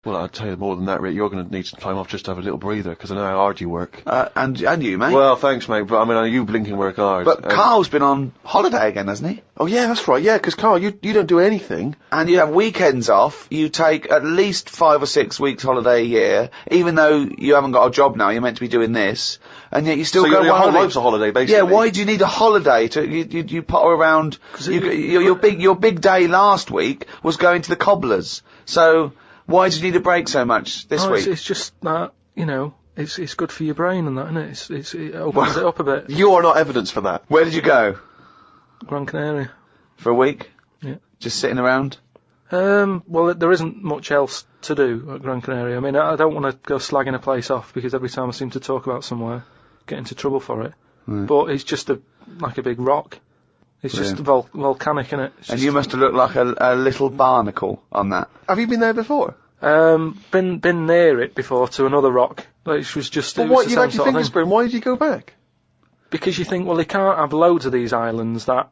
Well, I'll tell you more than that, Rick. You're going to need some time off just to have a little breather, because I know how hard you work. And you, mate. Well, thanks, mate, but I mean, you blinking work hard. But Karl's been on holiday again, hasn't he? Oh, yeah, that's right, yeah, because, Karl, you don't do anything. And you have weekends off, you take at least 5 or 6 weeks holiday a year, even though you haven't got a job now, you're meant to be doing this, and yet you still go on your whole holiday. life's a holiday, basically. Yeah, why do you need a holiday to, you potter around, your big day last week was going to the cobblers, so why do you need a break so much this week? It's just that, it's good for your brain and that, isn't it? It opens it up a bit. You are not evidence for that. Where did you go? Gran Canaria. For a week? Yeah. Just sitting around? Well, there isn't much else to do at Gran Canaria. I mean, I don't want to go slagging a place off, because every time I seem to talk about somewhere, get into trouble for it. Right. But it's just like a big rock. It's just volcanic, innit? And you must have looked like a little barnacle on that. Have you been there before? Been near it before to another rock. Which was just. Well, what, you had your fingers burned? Why did you go back? Because you think, well, they can't have loads of these islands that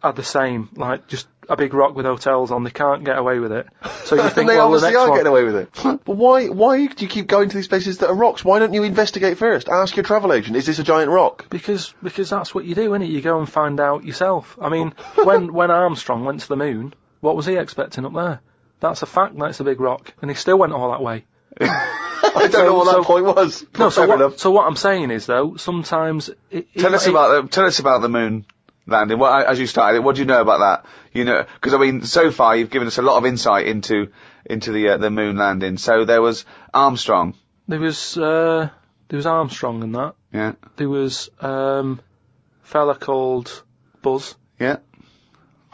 are the same, like just a big rock with hotels on. They can't get away with it. So you think, they well, obviously the next are one, getting away with it. But why do you keep going to these places that are rocks? Why don't you investigate first? Ask your travel agent, is this a giant rock? Because that's what you do, innit? You go and find out yourself. I mean, when Armstrong went to the moon, what was he expecting up there? That's a fact, that's a big rock. And he still went all that way. I don't know what that point was. No, so what I'm saying is, though, sometimes... Tell us about the moon landing. As you started, what do you know about that? Because, I mean, so far you've given us a lot of insight into the moon landing. So there was Armstrong. There was Armstrong and that. Yeah. There was fella called Buzz. Yeah.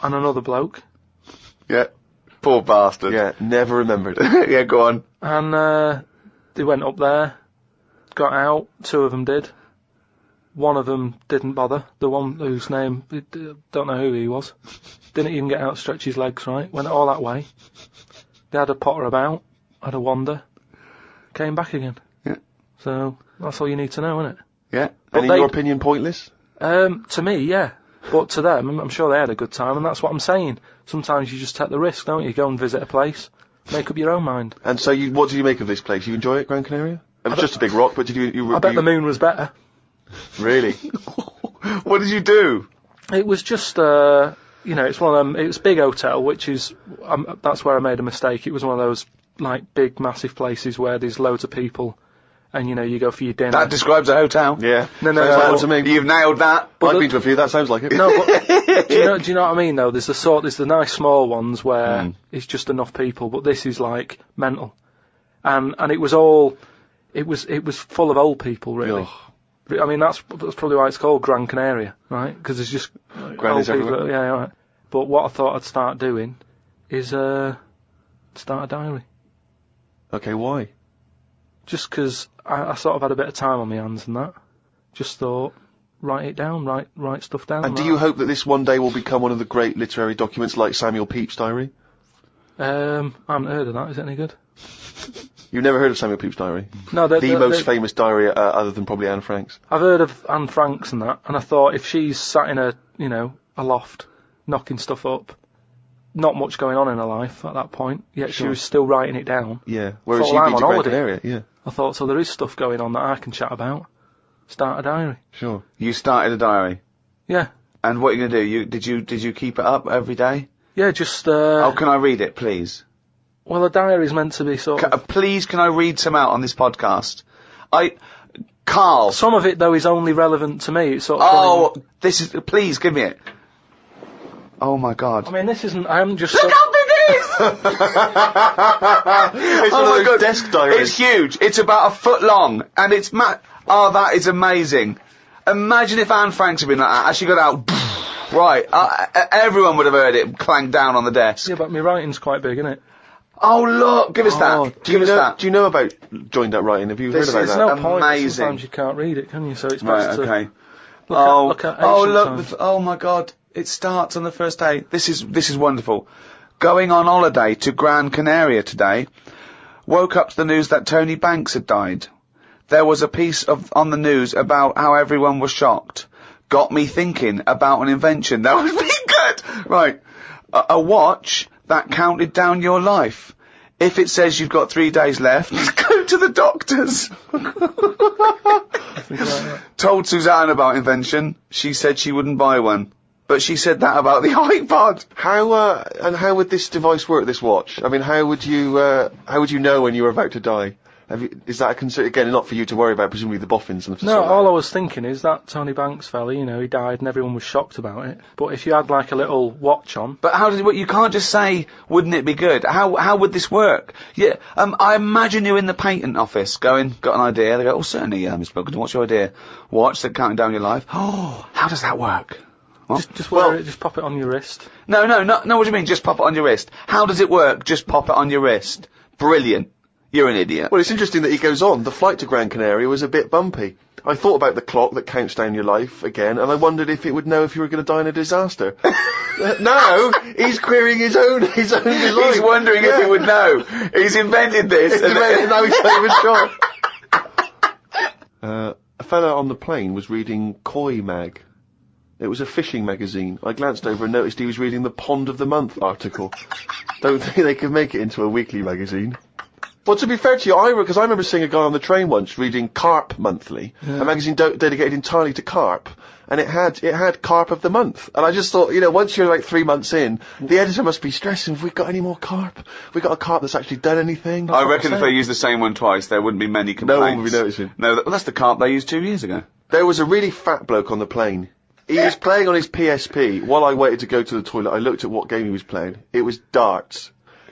And another bloke. Yeah. Poor bastard. Yeah, never remembered. Yeah, go on. And they went up there, got out, 2 of them did. One of them didn't bother. The one whose name, don't know who he was. Didn't even get out, stretch his legs, right? Went all that way. They had a potter about, had a wander, came back again. Yeah. So, that's all you need to know, isn't it? Yeah. And in your opinion, pointless? To me, yeah. But to them, I'm sure they had a good time, and that's what I'm saying. Sometimes you just take the risk, don't you? Go and visit a place, make up your own mind. And so, what do you make of this place? You enjoy it, Gran Canaria? It was just a big rock, but did you... I bet the moon was better. Really? What did you do? It was just, it's one of them, it was a big hotel, which is, that's where I made a mistake. It was one of those, like, big, massive places where there's loads of people, and, you go for your dinner. That describes a hotel. Yeah. No, to me. You've nailed that. I've been to a few, that sounds like it. No, but, do you know what I mean, though? There's the nice small ones where it's just enough people, but this is, like, mental. And it was all, it was full of old people, really. Oh. I mean, that's probably why it's called Gran Canaria, right? Because there's just Grannies everywhere. Yeah, right. But what I thought I'd start doing is start a diary. Okay, why? Just 'cause I sort of had a bit of time on my hands and that. Just thought, write it down, write stuff down. And do you hope that this one day will become one of the great literary documents like Samuel Pepys' diary? I haven't heard of that. Is it any good? You've never heard of Samuel Pepys' diary? No, the most famous diary other than probably Anne Frank's. I've heard of Anne Frank's and that, and I thought if she's sat in a loft, knocking stuff up, not much going on in her life at that point, yet she was still writing it down. Yeah, whereas you've been to Gran Canaria, yeah. I thought, so there is stuff going on that I can chat about. Start a diary. Sure. You started a diary? Yeah. And what are you going to do? Did you keep it up every day? Yeah, just... Oh, can I read it, please? Well, a diary is meant to be sort of... Please, can I read some out on this podcast? Karl. Some of it, though, is only relevant to me. It's sort of... Oh, this is... Please, give me it. Oh, my God. I mean, this isn't... I haven't just... Look how big it is! It's one of those desk diaries. It's huge. It's about a foot long. And it's... Oh, that is amazing. Imagine if Anne Frank had been like that. As she got out... Right. Everyone would have heard it clang down on the desk. Yeah, but my writing's quite big, isn't it? Oh, look! Give us that. Do you know about joined up writing? Have you heard about that? There's no point. Sometimes you can't read it, can you? So it's best okay. to look at look! Oh my God! It starts on the first day. This is wonderful. Going on holiday to Gran Canaria today. Woke up to the news that Tony Banks had died. There was a piece on the news about how everyone was shocked. Got me thinking about an invention that was really good. Right, a watch that counted down your life. if it says you've got 3 days left, go to the doctors. Told Suzanne about invention. She said she wouldn't buy one. But she said that about the iPod. How would this device work, this watch? I mean, how would you know when you were about to die? Is that a concern? Again, not for you to worry about, presumably the boffins and stuff. No, all I was thinking is that Tony Banks fella, you know, he died and everyone was shocked about it. But if you had like a little watch on... But how does it work? You can't just say, wouldn't it be good? How would this work? Yeah, I imagine you in the patent office going, got an idea. They go, oh, certainly, Mr. Pilkington, what's your idea? Watch that counting down your life. Oh, how does that work? Just wear it, just pop it on your wrist. No, what do you mean, just pop it on your wrist? How does it work? Just pop it on your wrist. Brilliant. You're an idiot. Well, it's interesting that he goes on. The flight to Gran Canaria was a bit bumpy. I thought about the clock that counts down your life again, and I wondered if it would know if you were going to die in a disaster. Now, he's querying his own design. He's wondering if he would know. He's invented this. And now he's not even sure. A fella on the plane was reading Koi Mag. It was a fishing magazine. I glanced over and noticed he was reading the Pond of the Month article. Don't think they could make it into a weekly magazine. Well, to be fair to you, because I remember seeing a guy on the train once reading Carp Monthly, a magazine dedicated entirely to carp, and it had Carp of the Month. And I just thought, you know, once you're like 3 months in, the editor must be stressing, have we got any more carp? Have we got a carp that's actually done anything? I reckon if they used the same one twice, there wouldn't be many complaints. No one would be noticing. No, that's the carp they used 2 years ago. There was a really fat bloke on the plane. He was playing on his PSP. While I waited to go to the toilet, I looked at what game he was playing. It was darts.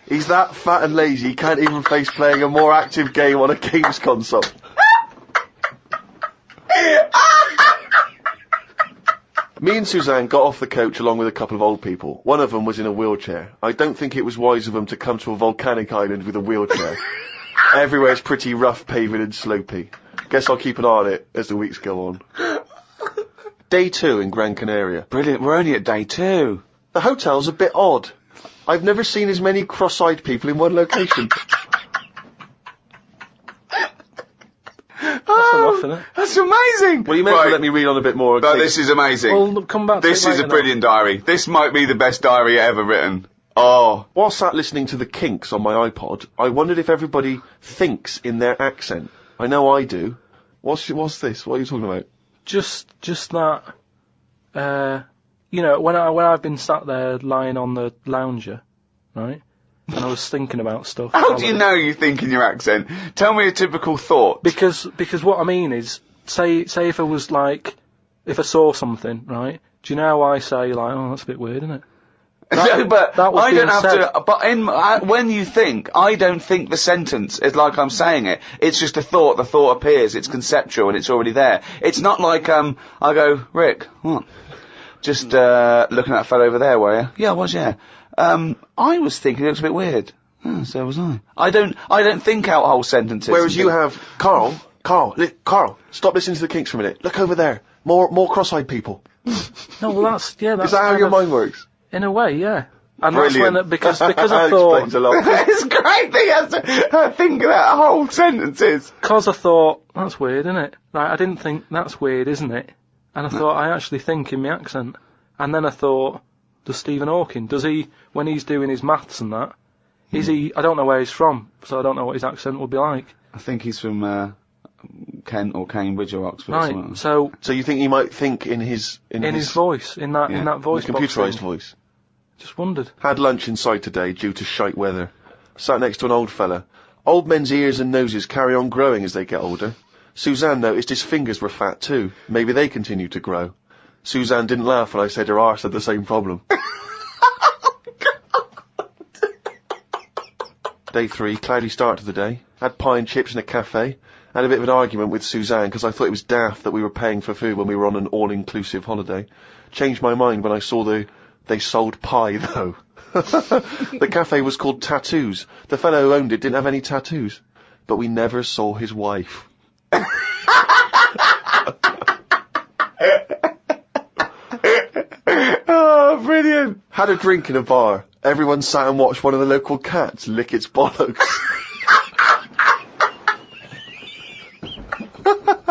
He's that fat and lazy, he can't even face playing a more active game on a games console. Me and Suzanne got off the coach along with a couple of old people. One of them was in a wheelchair. I don't think it was wise of them to come to a volcanic island with a wheelchair. Everywhere's pretty rough paving and slopey. Guess I'll keep an eye on it as the weeks go on. Day 2 in Gran Canaria. Brilliant, we're only at day 2. The hotel's a bit odd. I've never seen as many cross-eyed people in one location. That's enough, isn't it? That's amazing! Well, you may as well let me read on a bit more. But this is amazing. Well, come back to This it is a later brilliant diary. This might be the best diary ever written. Oh. While sat listening to the Kinks on my iPod, I wondered if everybody thinks in their accent. I know I do. What's this? What are you talking about? Just that, you know, when I've been sat there lying on the lounger, right, and I was thinking about stuff. How do you know you think in your accent? Tell me a typical thought. Because what I mean is, say if I was like, if I saw something, right, do you know how I say, like, oh, that's a bit weird, isn't it? No, but that was I don't being have said. to. But when you think, I don't think the sentence is like I'm saying it. It's just a thought. The thought appears. It's conceptual and it's already there. It's not like I go, Rick, what? Just looking at that fellow over there, were you? Yeah, I was. Yeah. I was thinking it was a bit weird. Oh, so was I. I don't think out whole sentences. Whereas you have Karl, stop listening to the Kinks for a minute. Look over there. More cross-eyed people. No, well that's Is that how your mind works? In a way, yeah. And Brilliant. that's when, because I That thought, explains a lot. It's great that he has to think about whole sentences. because I thought, that's weird, isn't it? Like, I didn't think, that's weird, isn't it? And I thought, I actually think in my accent. And then I thought, does Stephen Hawking, does he, when he's doing his maths and that, is he, I don't know where he's from, so I don't know what his accent would be like. I think he's from Kent or Cambridge or Oxford. Or Right, something. so, So you think he might think in his voice, in that voice box computerised thing. voice? Just wondered. Had lunch inside today due to shite weather. Sat next to an old fella. Old men's ears and noses carry on growing as they get older. Suzanne noticed his fingers were fat too. Maybe they continue to grow. Suzanne didn't laugh when I said her arse had the same problem. Day 3, cloudy start to the day. Had pie and chips in a cafe. Had a bit of an argument with Suzanne because I thought it was daft that we were paying for food when we were on an all-inclusive holiday. Changed my mind when I saw they sold pie though. The cafe was called Tattoos. The fellow who owned it didn't have any tattoos. But we never saw his wife. Oh, brilliant. Had a drink in a bar. Everyone sat and watched one of the local cats lick its bollocks.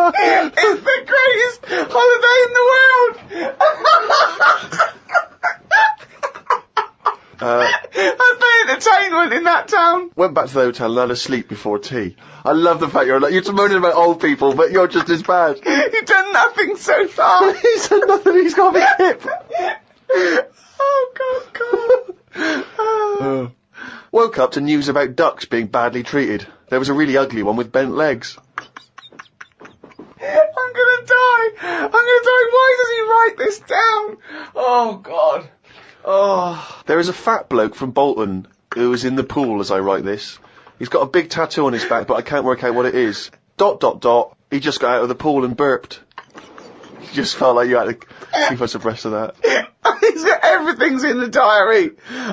It's the greatest holiday in the world. That's the entertainment in that town. Went back to the hotel and had a sleep before tea. I love the fact you're moaning about old people, but you're just as bad. You've done nothing so far. He's done nothing, he's got a hip. Oh, God. Woke up to news about ducks being badly treated. There was a really ugly one with bent legs. I'm gonna die. Why does he write this down? Oh, God. Oh. There is a fat bloke from Bolton who was in the pool as I write this. He's got a big tattoo on his back, but I can't work out what it is. ... He just got out of the pool and burped. You just felt like you had to keep us abreast of that. Everything's in the diary.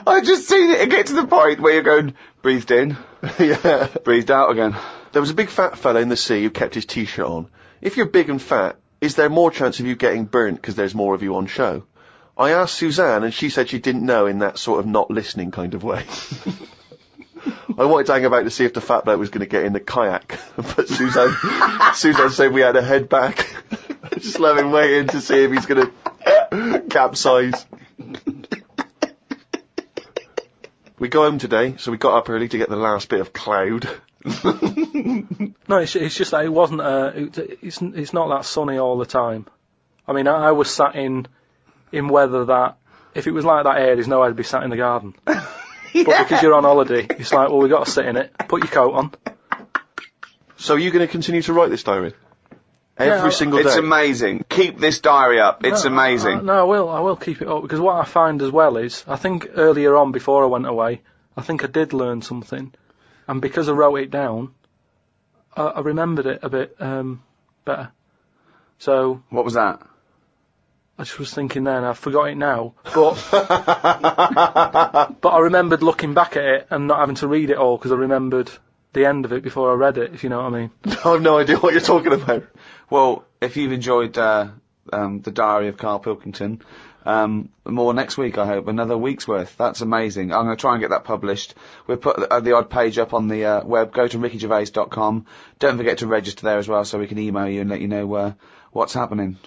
I just seen it get to the point where you're going, breathed in, Yeah. breathed out again. There was a big fat fella in the sea who kept his t-shirt on. If you're big and fat, is there more chance of you getting burnt because there's more of you on show? I asked Suzanne and she said she didn't know in that sort of not listening kind of way. I wanted to hang about to see if the fat bloke was going to get in the kayak, but Suzanne said we had to head back. I just love him waiting to see if he's going to capsize. We go home today, so we got up early to get the last bit of cloud. No, it's just that it wasn't. It's not that sunny all the time. I mean, I was sat in weather that if it was like that here, there's no way I'd be sat in the garden. Yeah. But because you're on holiday, it's like, well, we got to sit in it. Put your coat on. So are you going to continue to write this diary? Every single day? It's amazing. Keep this diary up. It's amazing. No, I will keep it up, because what I find as well is, I think earlier on, before I went away, I think I did learn something, and because I wrote it down, I remembered it a bit better. So What was that? I just was thinking then, I forgot it now, but but I remembered looking back at it and not having to read it all, because I remembered the end of it before I read it, if you know what I mean. I have no idea what you're talking about. Well, if you've enjoyed the diary of Karl Pilkington, more next week, I hope. Another week's worth. That's amazing. I'm going to try and get that published. We'll put the odd page up on the web. Go to rickygervais.com. Don't forget to register there as well, so we can email you and let you know what's happening.